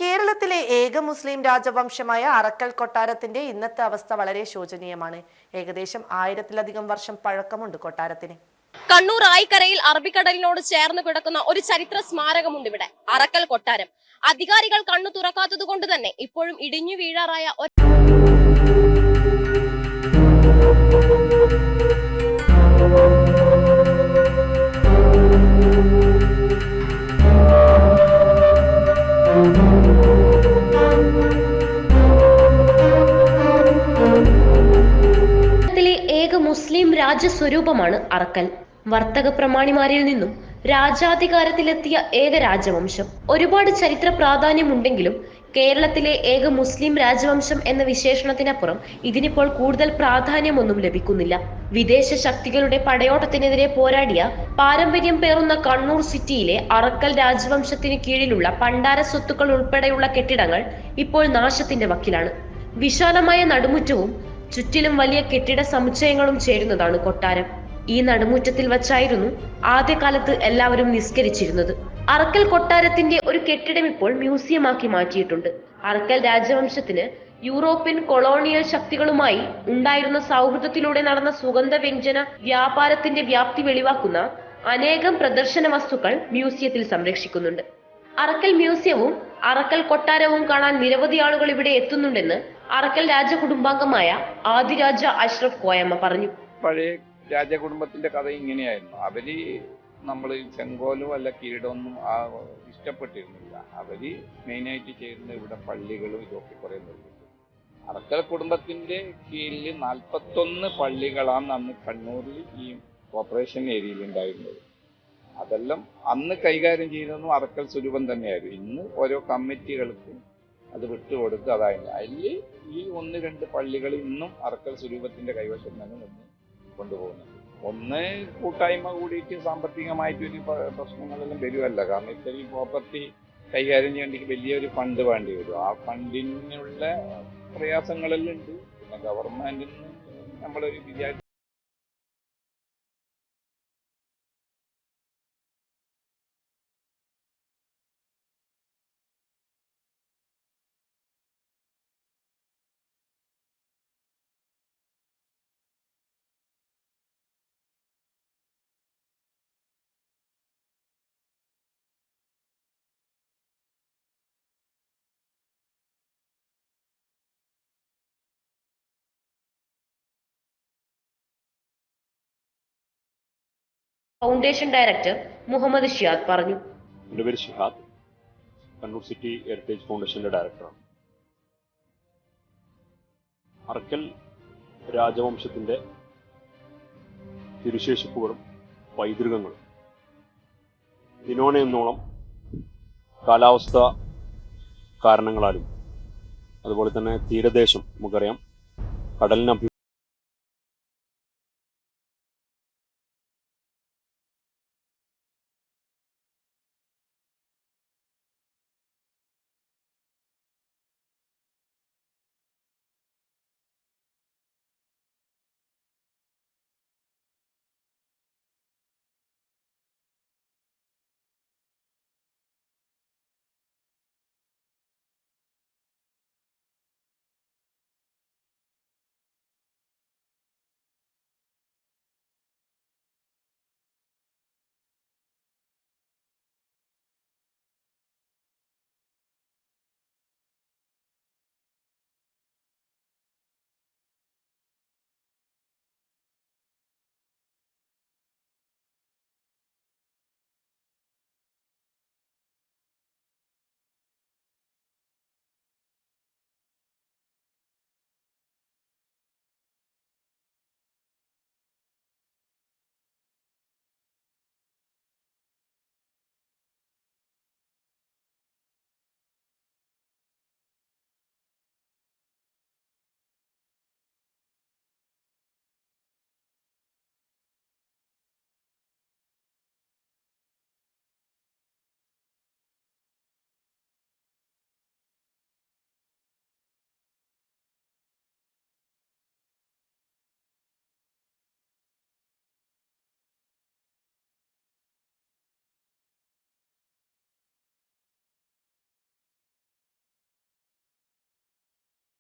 കേരളത്തിലെ ഏക മുസ്ലിം രാജവംശമായ അറക്കൽ കൊട്ടാരത്തിന്റെ ഇന്നത്തെ അവസ്ഥ വളരെ ശോചനീയമാണ്. ഏകദേശം 1000-ലധികം വർഷം പഴക്കമുണ്ട് കൊട്ടാരത്തിന്. കണ്ണൂർ ആയിക്കരയിൽ അറബിക്കടലിനോട് ചേർന്ന് കിടക്കുന്ന ഒരു ചരിത്ര സ്മാരകമുണ്ട് ഇവിടെ, അറക്കൽ കൊട്ടാരം. അധികാരികൾ കണ്ണു തുറക്കാത്തത് കൊണ്ട് തന്നെ ഇപ്പോഴും ഇടിഞ്ഞു വീഴാറായ ഏക മുസ്ലിം രാജസ്വരൂപമാണ് അറക്കൽ. വർത്തക പ്രമാണിമാരിൽ നിന്നും രാജാധികാരത്തിലെത്തിയ ഏക രാജവംശം. ഒരുപാട് ചരിത്ര പ്രാധാന്യമുണ്ടെങ്കിലും കേരളത്തിലെ ഏക മുസ്ലിം രാജവംശം എന്ന വിശേഷണത്തിനപ്പുറം ഇതിനിപ്പോൾ കൂടുതൽ പ്രാധാന്യമൊന്നും ലഭിക്കുന്നില്ല. വിദേശ ശക്തികളുടെ പടയോട്ടത്തിനെതിരെ പോരാടിയ പാരമ്പര്യം പേറുന്ന കണ്ണൂർ സിറ്റിയിലെ അറക്കൽ രാജവംശത്തിന് കീഴിലുള്ള പണ്ടാര സ്വത്തുക്കൾ ഉൾപ്പെടെയുള്ള കെട്ടിടങ്ങൾ ഇപ്പോൾ നാശത്തിന്റെ വക്കിലാണ്. വിശാലമായ നടുമുറ്റവും ചുറ്റിലും വലിയ കെട്ടിട സമുച്ചയങ്ങളും ചേരുന്നതാണ് കൊട്ടാരം. ഈ നടുമുറ്റത്തിൽ വച്ചായിരുന്നു ആദ്യകാലത്ത് എല്ലാവരും നിസ്കരിച്ചിരുന്നത്. അറക്കൽ കൊട്ടാരത്തിന്റെ ഒരു കെട്ടിടം ഇപ്പോൾ മ്യൂസിയമാക്കി മാറ്റിയിട്ടുണ്ട്. അറക്കൽ രാജവംശത്തിന് യൂറോപ്യൻ കൊളോണിയൽ ശക്തികളുമായി ഉണ്ടായിരുന്ന സൗഹൃദത്തിലൂടെ നടന്ന സുഗന്ധ വ്യഞ്ജന വ്യാപാരത്തിന്റെ വ്യാപ്തി വെളിവാക്കുന്ന അനേകം പ്രദർശന വസ്തുക്കൾ മ്യൂസിയത്തിൽ സംരക്ഷിക്കുന്നുണ്ട്. അറക്കൽ മ്യൂസിയവും അറക്കൽ കൊട്ടാരവും കാണാൻ നിരവധി ആളുകൾ ഇവിടെ എത്തുന്നുണ്ടെന്ന് അറക്കൽ രാജകുടുംബാംഗമായ ആദിരാജ അഷ്റഫ് കോയമ്മ പറഞ്ഞു. പഴയ രാജകുടുംബത്തിന്റെ കഥ ഇങ്ങനെയായിരുന്നു. അവര് നമ്മൾ ചെങ്കോലും അല്ല കിരീടമൊന്നും ഇഷ്ടപ്പെട്ടിരുന്നില്ല. അവര് മെയിനായിട്ട് ചെയ്യുന്ന ഇവിടെ പള്ളികളും ഇതൊക്കെ കുറെ നിർമ്മിച്ചു. അറക്കൽ കുടുംബത്തിന്റെ കീഴിൽ 41 പള്ളികളാണ് അന്ന് കണ്ണൂരിൽ ഈ കോർപ്പറേഷൻ ഏരിയയിൽ ഉണ്ടായിരുന്നത്. അതെല്ലാം അന്ന് കൈകാര്യം ചെയ്യുന്നതും അറക്കൽ സ്വരൂപം തന്നെയായിരുന്നു. ഇന്ന് ഓരോ കമ്മിറ്റികൾക്ക് അത് വിട്ടുകൊടുത്ത് അതായിരുന്നു. അതിൽ ഈ 1-2 പള്ളികൾ ഇന്നും അറക്കൽ സ്വരൂപത്തിന്റെ കൈവശം തന്നെ നിന്ന് കൊണ്ടുപോകുന്നുണ്ട്. ഒന്ന് കൂട്ടായ്മ കൂടിയിട്ട് സാമ്പത്തികമായിട്ട് ഒരു പ്രശ്നങ്ങളെല്ലാം വരുമല്ല. കാരണം ഇത്രയും പ്രോപ്പർട്ടി കൈകാര്യം ചെയ്യേണ്ടി വലിയൊരു ഫണ്ട് വേണ്ടി വരും. ആ ഫണ്ടിനുള്ള പ്രയാസങ്ങളെല്ലാം ഉണ്ട്. പിന്നെ ഗവൺമെന്റിൽ നിന്ന് നമ്മളൊരു വിചാരിച്ച ഫൗണ്ടേഷൻ ഡയറക്ടർ മുഹമ്മദ് ഷിയാദ് പറഞ്ഞു. എൻ്റെ പേര് ഷിഹാദ്, കണ്ണൂർ സിറ്റി ഹെറിറ്റേജ് ഫൗണ്ടേഷൻ്റെ ഡയറക്ടറാണ്. അറക്കൽ രാജവംശത്തിൻ്റെ തിരുശേഷിപ്പുകളും പൈതൃകങ്ങളും ദിനോനെന്നോളം കാലാവസ്ഥ കാരണങ്ങളാലും അതുപോലെ തന്നെ തീരദേശം നമുക്കറിയാം കടലിന്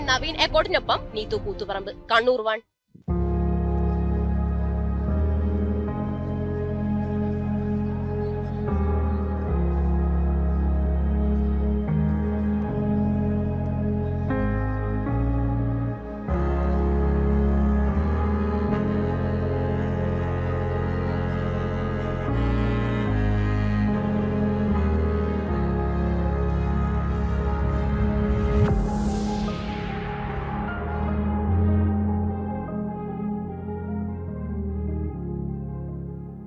നവീൻ എക്കോട്ടിനൊപ്പം നീതു കൂത്തുപറമ്പ്, കണ്ണൂർ 1.